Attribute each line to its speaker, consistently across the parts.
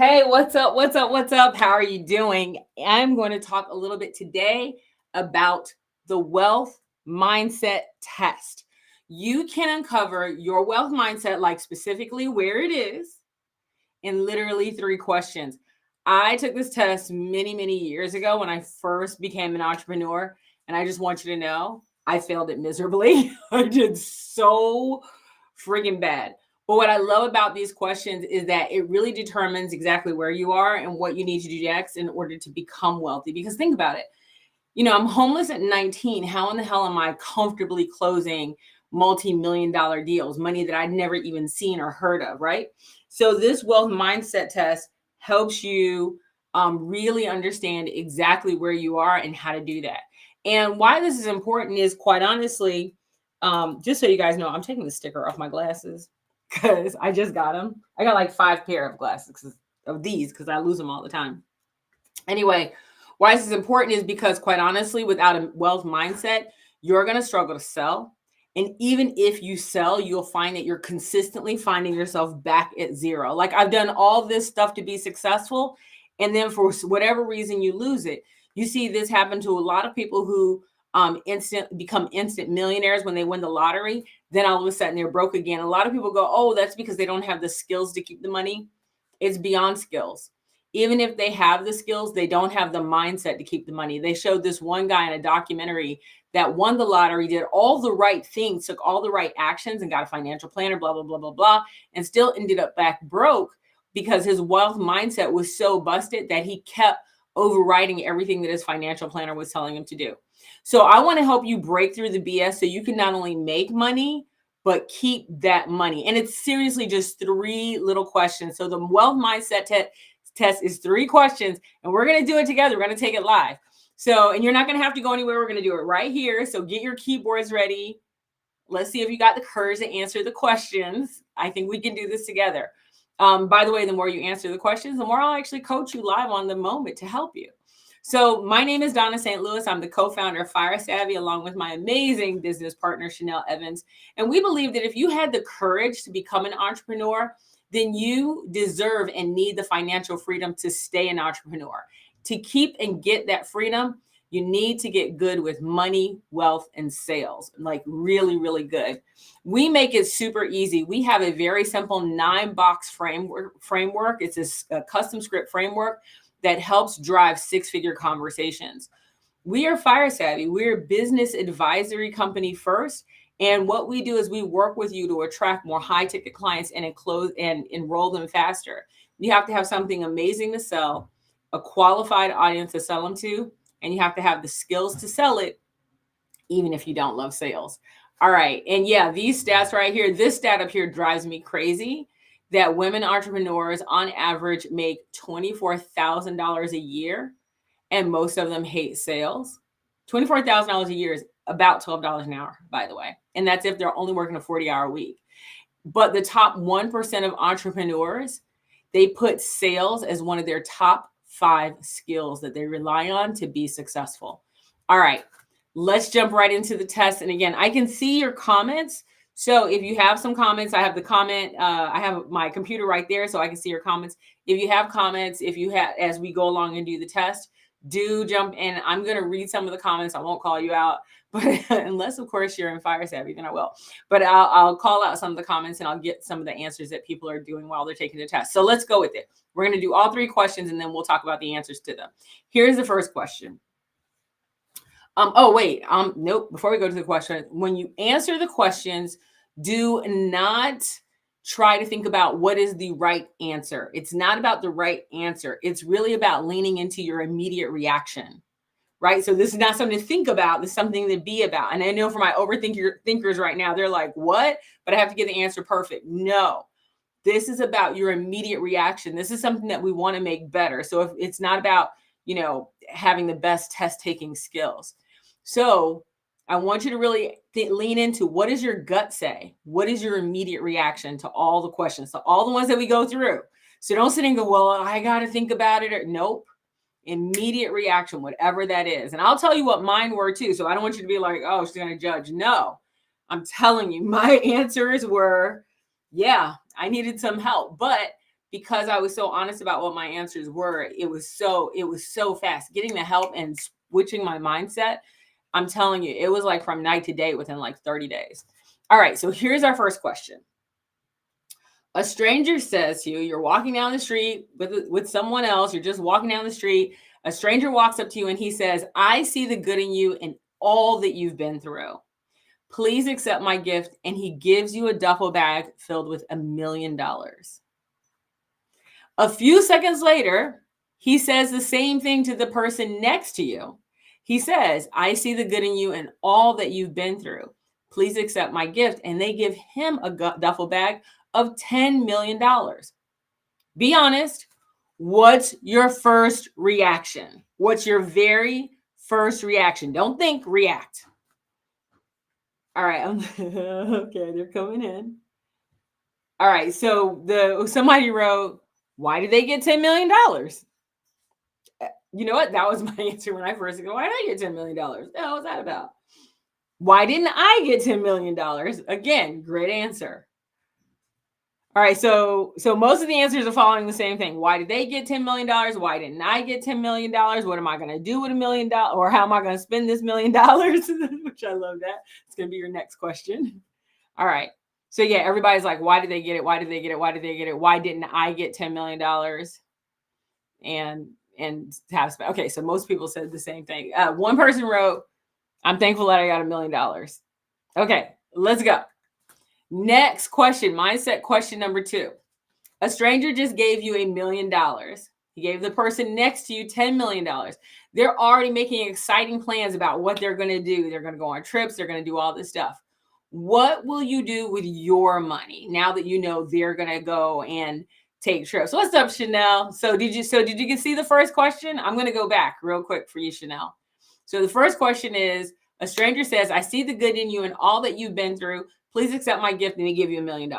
Speaker 1: Hey, what's up? What's up? What's up? How are you doing? I'm going to talk a little bit today about the wealth mindset test. You can uncover your wealth mindset, like specifically where it is, in literally 3 questions. I took this test many, many years ago when I first became an entrepreneur. And I just want you to know I failed it miserably. I did so freaking bad. But what I love about these questions is that it really determines exactly where you are and what you need to do next in order to become wealthy. Because think about it. I'm homeless at 19. How in the hell am I comfortably closing multi-million-dollar deals, money that I'd never even seen or heard of, right? So this wealth mindset test helps you really understand exactly where you are and how to do that. And why this is important is, quite honestly, just so you guys know, I'm taking the sticker off my glasses because I just got them. I got like 5 pair of glasses of these because I lose them all the time. Anyway, why this is important is because, quite honestly, without a wealth mindset, you're going to struggle to sell. And even if you sell, you'll find that you're consistently finding yourself back at zero. Like, I've done all this stuff to be successful, and then for whatever reason, you lose it. You see this happen to a lot of people who become instant millionaires when they win the lottery. Then all of a sudden they're broke again. A lot of people go, oh, that's because they don't have the skills to keep the money. It's beyond skills. Even if they have the skills, they don't have the mindset to keep the money. They showed this one guy in a documentary that won the lottery, did all the right things, took all the right actions, and got a financial planner, blah, blah, blah, blah, blah, and still ended up back broke because his wealth mindset was so busted that he kept overriding everything that his financial planner was telling him to do. So I want to help you break through the BS so you can not only make money, but keep that money. And it's seriously just 3 little questions. So the wealth mindset test is 3 questions, and we're going to do it together. We're going to take it live. So, and you're not going to have to go anywhere. We're going to do it right here. So get your keyboards ready. Let's see if you got the courage to answer the questions. I think we can do this together. By the way, the more you answer the questions, the more I'll actually coach you live on the moment to help you. So my name is Donna St. Louis. I'm the co-founder of Fire Savvy, along with my amazing business partner, Chanel Evans. And we believe that if you had the courage to become an entrepreneur, then you deserve and need the financial freedom to stay an entrepreneur. To keep and get that freedom, you need to get good with money, wealth, and sales, like really, really good. We make it super easy. We have a very simple 9-box framework. It's a custom script framework that helps drive 6-figure conversations. We are Fire Savvy. We're a business advisory company first. And what we do is we work with you to attract more high-ticket clients and enroll them faster. You have to have something amazing to sell, a qualified audience to sell them to, and you have to have the skills to sell it, even if you don't love sales. All right. And yeah, these stats right here, this stat up here drives me crazy, that women entrepreneurs on average make $24,000 a year, and most of them hate sales. $24,000 a year is about $12 an hour, by the way. And that's if they're only working a 40-hour week. But the top 1% of entrepreneurs, they put sales as one of their top 5 skills that they rely on to be successful. All right, let's jump right into the test. And again, I can see your comments. So if you have some comments, I have the comment, I have my computer right there so I can see your comments. If you have comments, as we go along and do the test, do jump in. I'm going to read some of the comments. I won't call you out, but unless of course you're in Fire Savvy, then I will. But I'll call out some of the comments and I'll get some of the answers that people are doing while they're taking the test. So let's go with it. We're going to do all 3 questions and then we'll talk about the answers to them. Here's the first question. Nope. Before we go to the question, when you answer the questions, do not try to think about what is the right answer. It's not about the right answer. It's really about leaning into your immediate reaction, right? So this is not something to think about. This is something to be about. And I know for my thinkers right now, they're like, what? But I have to get the answer perfect. No, this is about your immediate reaction. This is something that we want to make better. So if it's not about, having the best test taking skills. So I want you to really lean into, what does your gut say? What is your immediate reaction to all the questions, to all the ones that we go through? So don't sit and go, well, I got to think about it. Nope. Immediate reaction, whatever that is. And I'll tell you what mine were too. So I don't want you to be like, oh, she's going to judge. No, I'm telling you, my answers were, yeah, I needed some help. But because I was so honest about what my answers were, it was so fast. Getting the help and switching my mindset, I'm telling you, it was like from night to day within like 30 days. All right, so here's our first question. A stranger says to you, you're walking down the street with someone else, you're just walking down the street. A stranger walks up to you and he says, I see the good in you and all that you've been through. Please accept my gift. And he gives you a duffel bag filled with $1 million. A few seconds later, he says the same thing to the person next to you. He says, I see the good in you and all that you've been through. Please accept my gift. And they give him a duffel bag of $10 million. Be honest. What's your first reaction? What's your very first reaction? Don't think, react. All right. Okay, they're coming in. All right. So somebody wrote, why did they get $10 million? You know what? That was my answer when I first go, why did I get $10 million? What the hell was that about? Why didn't I get $10 million? Again, great answer. All right, so most of the answers are following the same thing. Why did they get $10 million? Why didn't I get $10 million? What am I going to do with $1 million? Or how am I going to spend this $1 million? Which I love that. It's going to be your next question. All right. So yeah, everybody's like, why did they get it? Why did they get it? Why did they get it? Why didn't I get $10 million? And have spent. Okay, so most people said the same thing. One person wrote, I'm thankful that I got $1 million. Okay, let's go. Next question, mindset question number 2. A stranger just gave you $1 million. He gave the person next to you $10 million. They're already making exciting plans about what they're going to do. They're going to go on trips. They're going to do all this stuff. What will you do with your money now that you know they're going to go and take trips? What's up, Chanel? So did you see the first question? I'm going to go back real quick for you, Chanel. So the first question is, a stranger says, I see the good in you and all that you've been through. Please accept my gift and we give you $1 million.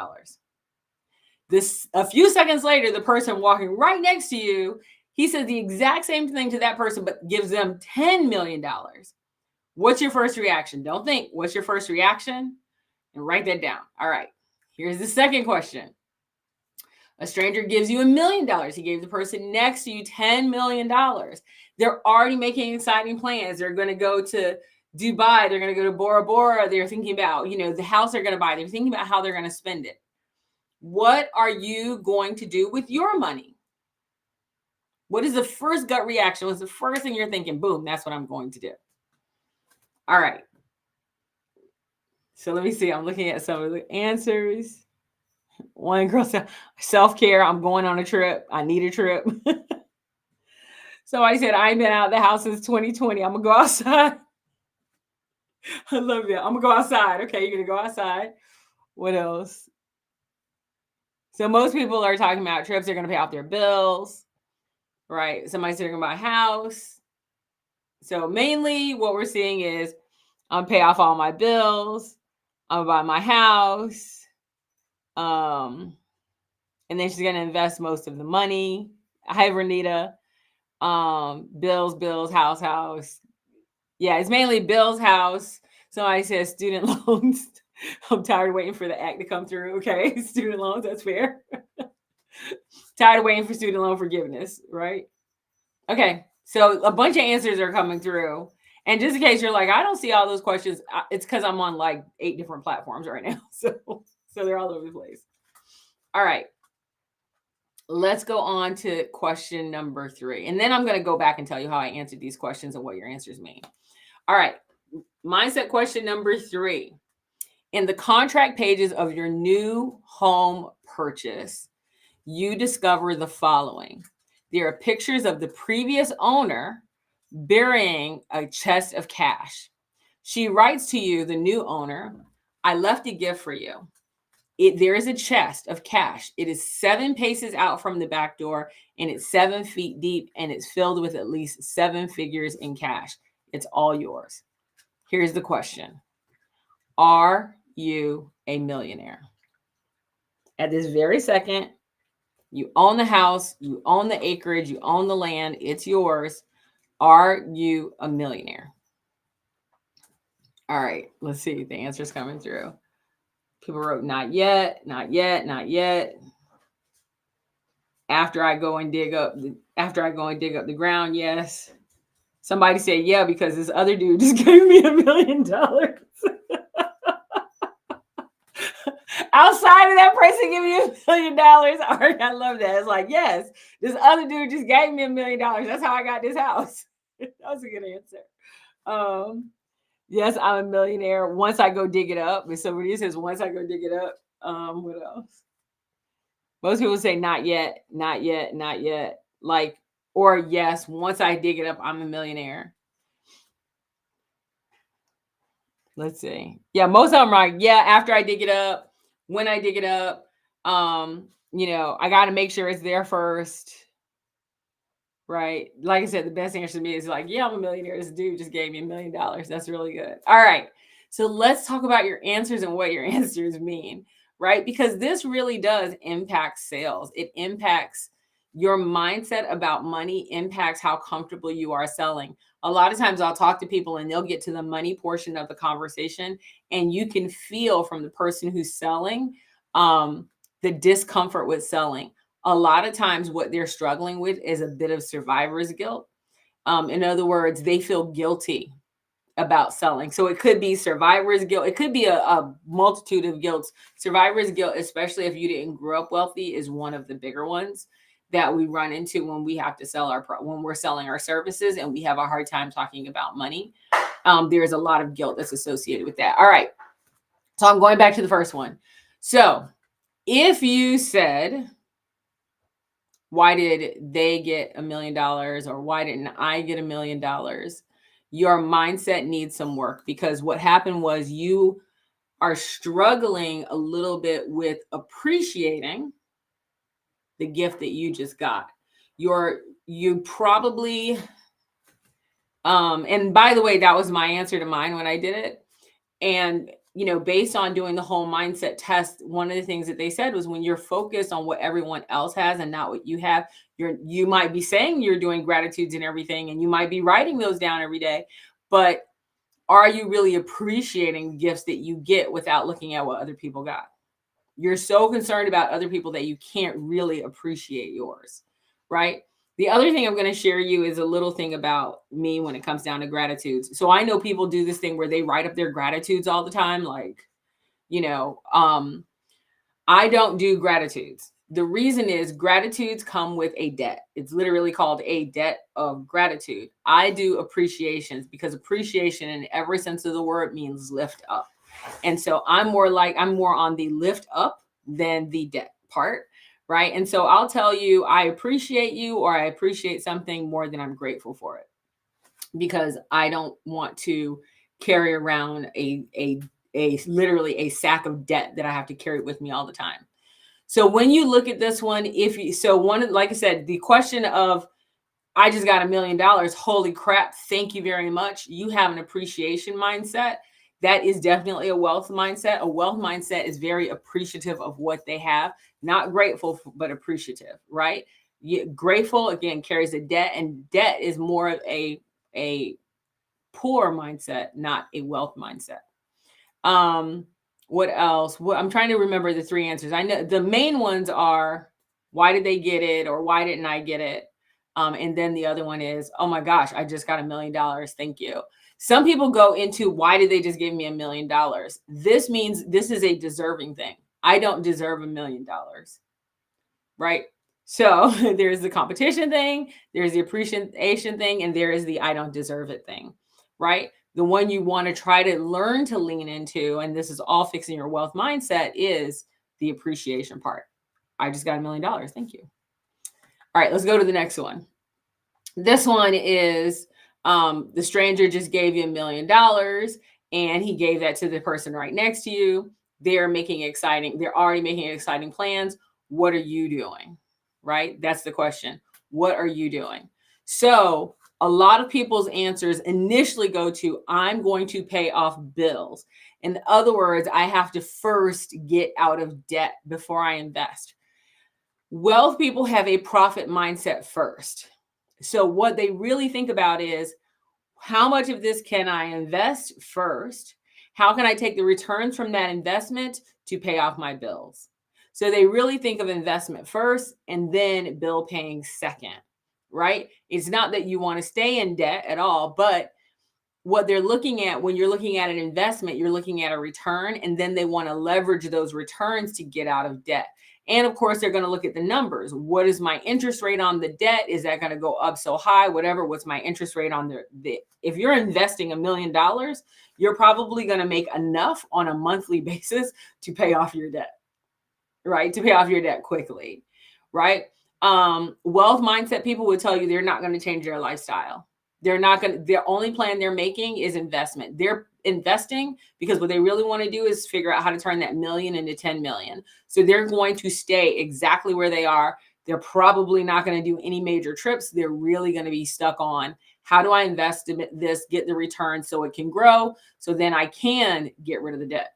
Speaker 1: A few seconds later, the person walking right next to you, he says the exact same thing to that person, but gives them $10 million. What's your first reaction? Don't think. What's your first reaction? And write that down. All right. Here's the second question. A stranger gives you $1 million. He gave the person next to you $10 million. They're already making exciting plans. They're going to go to Dubai. They're going to go to Bora Bora. They're thinking about, the house they're going to buy. They're thinking about how they're going to spend it. What are you going to do with your money? What is the first gut reaction? What's the first thing you're thinking? Boom, that's what I'm going to do. All right. So let me see. I'm looking at some of the answers. One girl said, self-care. I'm going on a trip. I need a trip. Somebody said, I ain't been out of the house since 2020. I'm going to go outside. I love that. I'm going to go outside. Okay, you're going to go outside. What else? So most people are talking about trips. They're going to pay off their bills, right? Somebody's going to buy a house. So mainly what we're seeing is I'm pay off all my bills. I'm going to buy my house. And then she's going to invest most of the money. Hi, Renita. Bills, house. Yeah, it's mainly bills, house. Somebody says student loans. I'm tired of waiting for the act to come through. Okay, student loans, that's fair. Tired of waiting for student loan forgiveness, right? Okay, so a bunch of answers are coming through. And just in case you're like, I don't see all those questions, it's because I'm on like 8 different platforms right now. So they're all over the place. All right. Let's go on to question number 3. And then I'm going to go back and tell you how I answered these questions and what your answers mean. All right. Mindset question number 3. In the contract pages of your new home purchase, you discover the following. There are pictures of the previous owner burying a chest of cash. She writes to you, the new owner, I left a gift for you. There is a chest of cash. It is 7 paces out from the back door, and it's 7 feet deep, and it's filled with at least 7 figures in cash. It's all yours. Here's the question. Are you a millionaire? At this very second, you own the house, you own the acreage, you own the land, it's yours. Are you a millionaire? All right, let's see. The answer's coming through. People wrote, not yet, not yet, not yet. after I go and dig up the ground, yes. Somebody said, yeah, because this other dude just gave me $1 million. Outside of that person giving me $1 million, I love that. It's like, yes, this other dude just gave me $1 million. That's how I got this house. That was a good answer. Yes, I'm a millionaire once I go dig it up. And somebody says, once I go dig it up. What else? Most people say not yet, not yet, not yet. Like, or yes, once I dig it up, I'm a millionaire. Let's see. Yeah, most of them are like, yeah, after I dig it up, when I dig it up, I got to make sure it's there first. Right. Like I said, the best answer to me is like, yeah, I'm a millionaire. This dude just gave me $1 million. That's really good. All right. So let's talk about your answers and what your answers mean, right? Because this really does impact sales. It impacts your mindset about money, impacts how comfortable you are selling. A lot of times I'll talk to people and they'll get to the money portion of the conversation, and you can feel from the person who's selling the discomfort with selling. A lot of times what they're struggling with is a bit of survivor's guilt. In other words, they feel guilty about selling. So it could be survivor's guilt. It could be a multitude of guilts. Survivor's guilt, especially if you didn't grow up wealthy, is one of the bigger ones that we run into when we have to sell when we're selling our services and we have a hard time talking about money. There's a lot of guilt that's associated with that. All right. So I'm going back to the first one. So if you said, why did they get $1 million or why didn't I get $1 million? Your mindset needs some work, because what happened was you are struggling a little bit with appreciating the gift that you just got. You probably, and by the way, that was my answer to mine when I did it. And, based on doing the whole mindset test, one of the things that they said was when you're focused on what everyone else has and not what you have, you might be saying you're doing gratitudes and everything, and you might be writing those down every day, but are you really appreciating the gifts that you get without looking at what other people got? You're so concerned about other people that you can't really appreciate yours, right? The other thing I'm going to share you is a little thing about me when it comes down to gratitudes. So I know people do this thing where they write up their gratitudes all the time. Like, I don't do gratitudes. The reason is gratitudes come with a debt. It's literally called a debt of gratitude. I do appreciations because appreciation in every sense of the word means lift up. And so I'm more on the lift up than the debt part, right? And so I'll tell you, I appreciate you, or I appreciate something more than I'm grateful for it, because I don't want to carry around a literally a sack of debt that I have to carry with me all the time. So when you look at this one, like I said, the question of, I just got $1 million. Holy crap. Thank you very much. You have an appreciation mindset. That is definitely a wealth mindset. A wealth mindset is very appreciative of what they have, not grateful, but appreciative, right? Grateful, again, carries a debt, and debt is more of a poor mindset, not a wealth mindset. What else? I'm trying to remember the three answers. I know the main ones are, why did they get it, or why didn't I get it? And then the other one is, oh my gosh, I just got $1 million. Thank you. Some people go into, why did they just give me $1 million? This means this is a deserving thing. I don't deserve $1 million, right? So there's the competition thing, there's the appreciation thing, and there is the I don't deserve it thing, right? The one you want to try to learn to lean into, and this is all fixing your wealth mindset, is the appreciation part. I just got $1 million. Thank you. All right, let's go to the next one. This one is, the stranger just gave you $1 million and he gave that to the person right next to you. They're already making exciting plans. What are you doing? Right? That's the question. What are you doing? So a lot of people's answers initially go to, I'm going to pay off bills. In other words, I have to first get out of debt before I invest. Wealth people have a profit mindset first. So what they really think about is, how much of this can I invest first? How can I take the returns from that investment to pay off my bills? So they really think of investment first and then bill paying second, right? It's not that you want to stay in debt at all, but what they're looking at when you're looking at an investment, you're looking at a return, and then they want to leverage those returns to get out of debt. And of course, they're going to look at the numbers. What is my interest rate on the debt? Is that going to go up so high? Whatever, what's my interest rate on the if you're investing $1 million, you're probably going to make enough on a monthly basis to pay off your debt, right? To pay off your debt quickly, right? Wealth mindset people would tell you they're not going to change their lifestyle. They're not going to, their only plan they're making is investment. They're investing because what they really want to do is figure out how to turn that million into 10 million. So they're going to stay exactly where they are. They're probably not going to do any major trips. They're really going to be stuck on how do I invest in this, get the return so it can grow, so then I can get rid of the debt,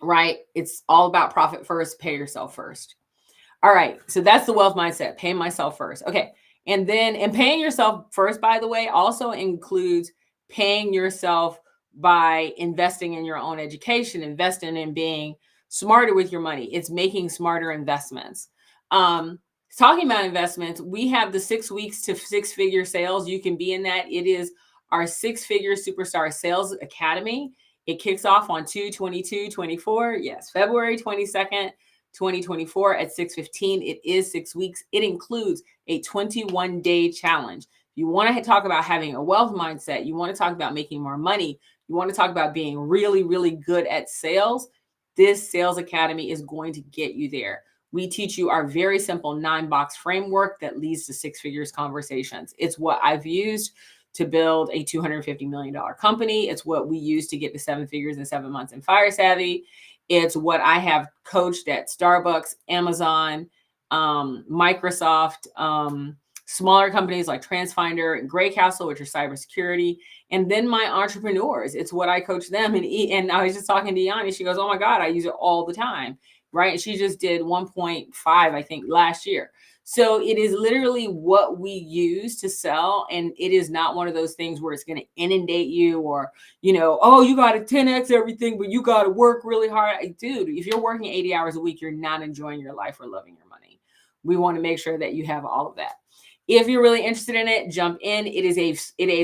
Speaker 1: right? It's all about profit first, pay yourself first. All right. So that's the wealth mindset, paying myself first. Okay. And paying yourself first, by the way, also includes paying yourself by investing in your own education, investing in being smarter with your money. It's making smarter investments. Talking about investments, we have the 6 weeks to 6-figure sales. You can be in that. It is our 6-figure superstar sales academy. It kicks off on 2/22/24. Yes, February 22nd. 2024 at 6:15. It is 6 weeks. It includes a 21-day challenge. You want to talk about having a wealth mindset. You want to talk about making more money. You want to talk about being really, really good at sales. This sales academy is going to get you there. We teach you our very simple 9-box framework that leads to 6 figures conversations. It's what I've used to build a $250 million company. It's what we use to get to 7 figures in 7 months in Fire Savvy. It's what I have coached at Starbucks, Amazon, Microsoft, smaller companies like TransFinder and Grey Castle, which are cybersecurity, and then my entrepreneurs. It's what I coach them. And I was just talking to Yanni. She goes, "Oh my God, I use it all the time." Right? And she just did 1.5, I think, last year. So it is literally what we use to sell. And it is not one of those things where it's going to inundate you or, oh, you got to 10X everything, but you got to work really hard. Dude, if you're working 80 hours a week, you're not enjoying your life or loving your money. We want to make sure that you have all of that. If you're really interested in it, jump in. It is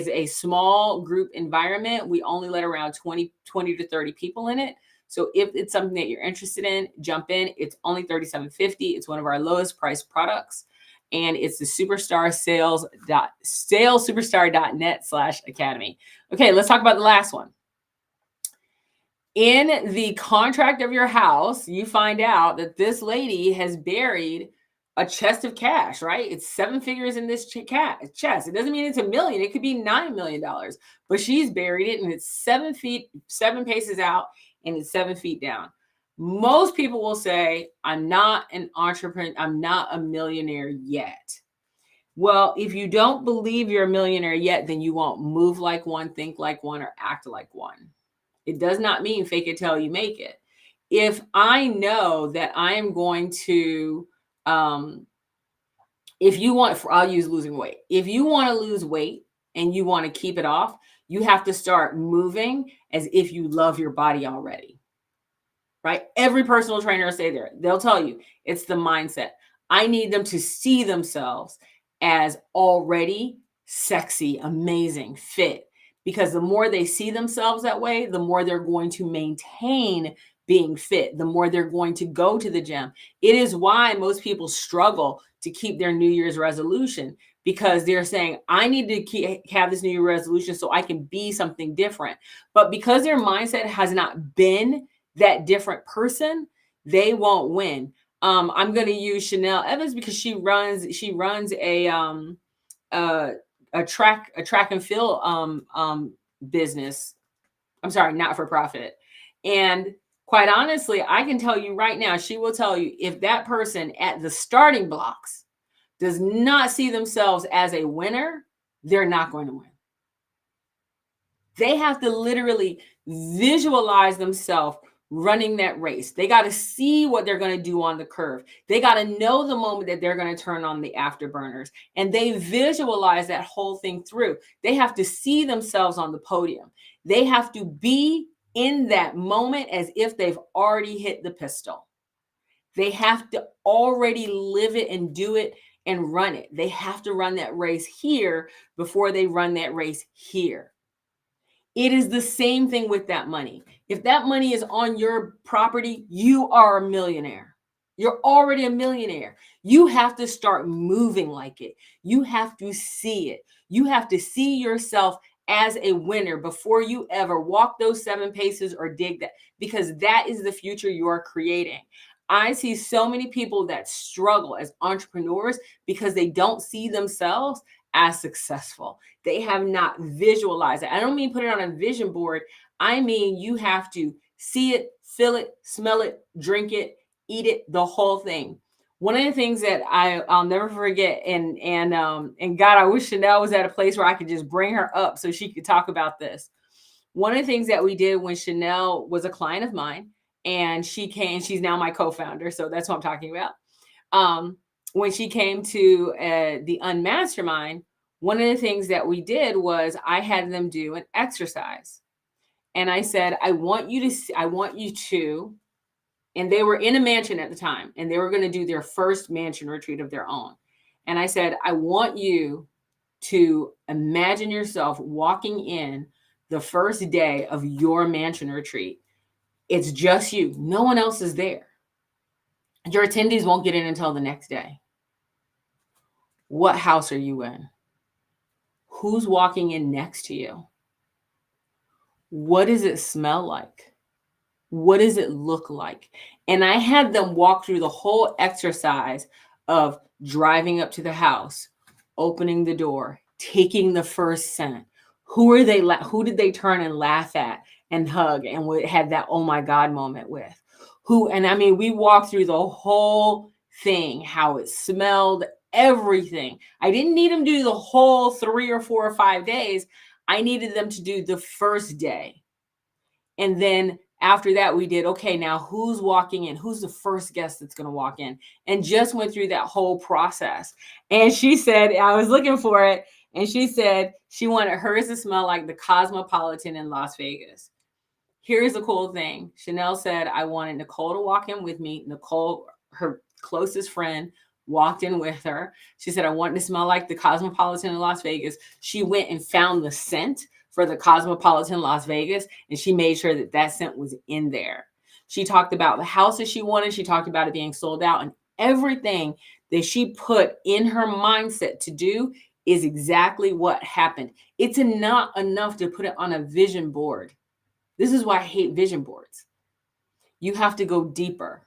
Speaker 1: a small group environment. We only let around 20 to 30 people in it. So if it's something that you're interested in, jump in. It's only $37.50. It's one of our lowest priced products. And it's the salessuperstar.net/academy. Okay, let's talk about the last one. In the contract of your house, you find out that this lady has buried a chest of cash, right? It's 7 figures in this chest. It doesn't mean it's $1 million. It could be $9 million, but she's buried it and it's 7 paces out and it's 7 feet down. Most people will say, I'm not an entrepreneur. I'm not a millionaire yet. Well, if you don't believe you're a millionaire yet, then you won't move like one, think like one, or act like one. It does not mean fake it till you make it. If I know that I am going to, if you want, I'll use losing weight. If you want to lose weight and you want to keep it off, you have to start moving as if you love your body already, right? Every personal trainer will say there, they'll tell you it's the mindset. I need them to see themselves as already sexy, amazing, fit, because the more they see themselves that way, the more they're going to maintain being fit, the more they're going to go to the gym. It is why most people struggle to keep their New Year's resolution, because they're saying, I need to have this New Year resolution so I can be something different. But because their mindset has not been that different person, they won't win. I'm going to use Chanel Evans because she runs a track and field business. I'm sorry, not for profit. And quite honestly, I can tell you right now, she will tell you if that person at the starting blocks does not see themselves as a winner, they're not going to win. They have to literally visualize themselves running that race. They got to see what they're going to do on the curve. They got to know the moment that they're going to turn on the afterburners, and they visualize that whole thing through. They have to see themselves on the podium. They have to be in that moment as if they've already hit the pistol. They have to already live it and do it and run it. They have to run that race here before they run that race here. It is the same thing with that money. If that money is on your property, you are a millionaire. You're already a millionaire. You have to start moving like it. You have to see it. You have to see yourself as a winner before you ever walk those 7 paces or dig that, because that is the future you're creating. I see so many people that struggle as entrepreneurs because they don't see themselves as successful. They have not visualized it. I don't mean put it on a vision board. I mean, you have to see it, feel it, smell it, drink it, eat it, the whole thing. One of the things that I'll never forget, and God, I wish Chanel was at a place where I could just bring her up so she could talk about this. One of the things that we did when Chanel was a client of mine, and she came, she's now my co-founder, so that's what I'm talking about. When she came to the Unmastermind, one of the things that we did was I had them do an exercise. And I said, I want you to, and they were in a mansion at the time, and they were going to do their first mansion retreat of their own. And I said, I want you to imagine yourself walking in the first day of your mansion retreat. It's just you. No one else is there. Your attendees won't get in until the next day. What house are you in? Who's walking in next to you? What does it smell like? What does it look like? And I had them walk through the whole exercise of driving up to the house, opening the door, taking the first scent. Who did they turn and laugh at and hug and had that oh my God moment with? And I mean, we walked through the whole thing, how it smelled, everything. I didn't need them to do the whole 3 or 4 or 5 days. I needed them to do the first day. And then after that, we did, okay, now who's walking in? Who's the first guest that's going to walk in? And just went through that whole process. And she said, I was looking for it. And she said she wanted hers to smell like the Cosmopolitan in Las Vegas. Here's the cool thing. Chanel said, I wanted Nicole to walk in with me. Nicole, her closest friend, walked in with her. She said, I want it to smell like the Cosmopolitan in Las Vegas. She went and found the scent for the Cosmopolitan Las Vegas, and she made sure that that scent was in there. She talked about the house that she wanted. She talked about it being sold out, and everything that she put in her mindset to do is exactly what happened. It's not enough to put it on a vision board. This is why I hate vision boards. You have to go deeper.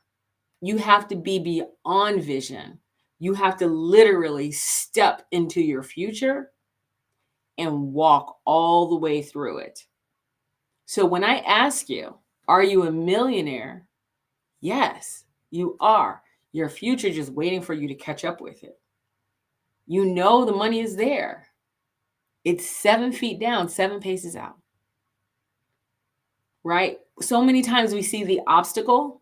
Speaker 1: You have to be beyond vision. You have to literally step into your future and walk all the way through it. So when I ask you, are you a millionaire? Yes, you are. Your future just waiting for you to catch up with it. You know the money is there. It's 7 feet down, 7 paces out. Right? So many times we see the obstacle,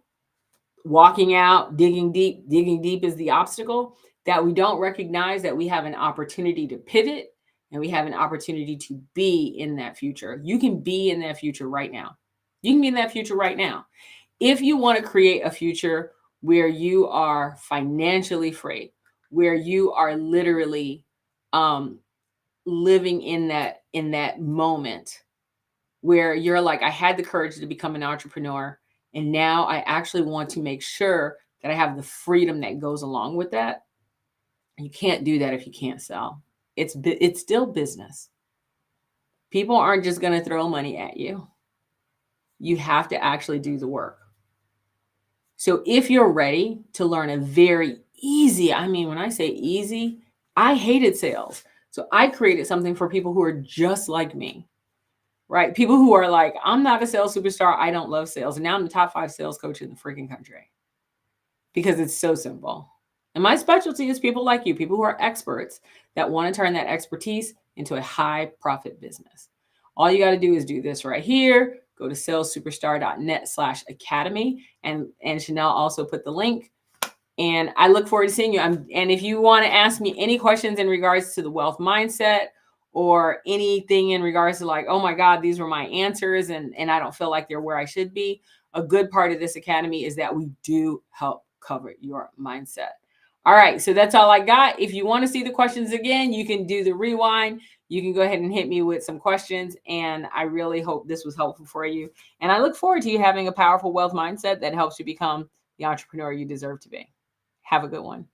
Speaker 1: walking out, digging deep is the obstacle, that we don't recognize that we have an opportunity to pivot and we have an opportunity to be in that future. You can be in that future right now. You can be in that future right now. If you want to create a future where you are financially free, where you are literally living in that moment where you're like, I had the courage to become an entrepreneur, and now I actually want to make sure that I have the freedom that goes along with that. You can't do that if you can't sell. It's still business. People aren't just going to throw money at you. You have to actually do the work. So if you're ready to learn a very easy, I mean, when I say easy, I hated sales. So I created something for people who are just like me. Right? People who are like, I'm not a sales superstar. I don't love sales. And now I'm the top 5 sales coach in the freaking country because it's so simple. And my specialty is people like you, people who are experts that want to turn that expertise into a high profit business. All you got to do is do this right here. Go to salessuperstar.net/academy. And Chanel also put the link. And I look forward to seeing you. And if you want to ask me any questions in regards to the wealth mindset, or anything in regards to like, oh my God, these were my answers and I don't feel like they're where I should be. A good part of this academy is that we do help cover your mindset. All right, so that's all I got. If you want to see the questions again, you can do the rewind. You can go ahead and hit me with some questions. And I really hope this was helpful for you. And I look forward to you having a powerful wealth mindset that helps you become the entrepreneur you deserve to be. Have a good one.